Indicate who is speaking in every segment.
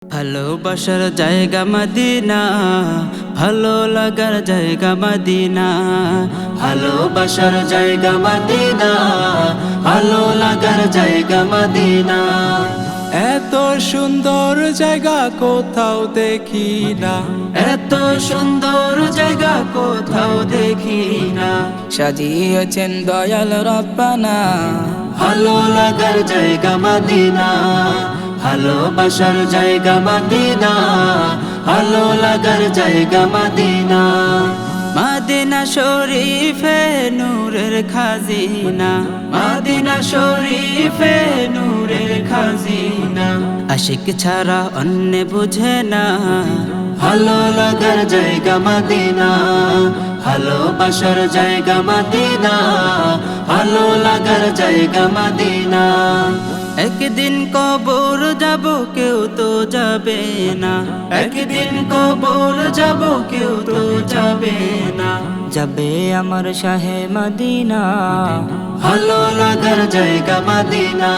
Speaker 1: ভালোবাসার জায়গা মদিনা, ভালো লাগার জায়গা মদিনা। ভালোবাসার জায়গা মদিনা, ভালো লাগার জায়গা মদিনা।
Speaker 2: এত সুন্দর জায়গা কোথাও দেখি না,
Speaker 1: এত সুন্দর জায়গা কোথাও দেখি না।
Speaker 3: সাজিয়েছেন দয়াল রব্বানা,
Speaker 1: ভালো লাগার জায়গা মদিনা, ভালোবাসার জায়গা মদিনা, ভালো লাগার জায়গা মদিনা। মদিনা শরীফে নূরের খাজিনা, মদিনা শরীফে নূরের খাজিনা। আশিক ছাড়া অন্য বুঝে না, ভালো লাগার জায়গা মদিনা, ভালোবাসার জায়গা মদিনা, ভালো লাগার জায়গা মদিনা। একদিন কবর যাব কেউ তো যাবে না, একদিন কবর যাব কেউ তো যাবে না।
Speaker 3: যাবে আমার শাহে মদিনা,
Speaker 1: ভালো লাগার জায়গা মদিনা,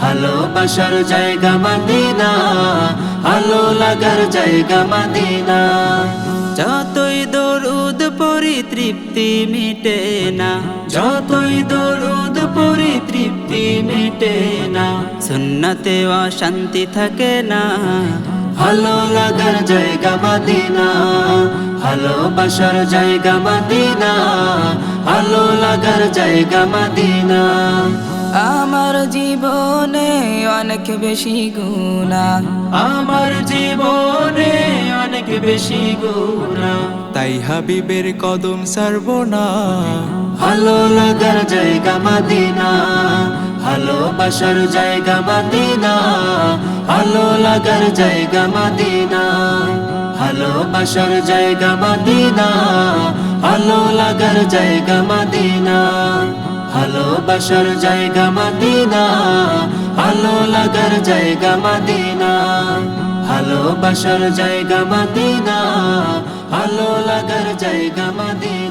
Speaker 1: ভালোবাসার জায়গা মদিনা, ভালো লাগার জায়গা মদিনা। যতই দরুদ পড়ি তৃপ্তি মিটে না, যতই দরুদ পড়ি তৃপ্তি মিটে না। সুন্নতে অশান্তি থাকে না, ভালো লাগার জায়গা মদিনা, ভালোবাসার জায়গা মদিনা, ভালো লাগার জায়গা মদিনা।
Speaker 3: আমার জীবনে অনেক বেশি গুনাহ,
Speaker 1: আমার জীবনে অনেক বেশি গুনাহ।
Speaker 2: তাই হাবিবের কদম ছাড়ব না।
Speaker 1: ভালো লাগার জায়গা মদিনা, ভালোবাসার জায়গা মদিনা, ভালো লাগার জায়গা মদিনা। ভালোবাসার জায়গা মদিনা, ভালো লাগার জায়গা মদিনা। ভালোবাসার জায়গা মদিনা, ভালো লাগার জায়গা মদিনা। ভালোবাসার জায়গা মদিনা, ভালো লাগার জায়গা মদিনা।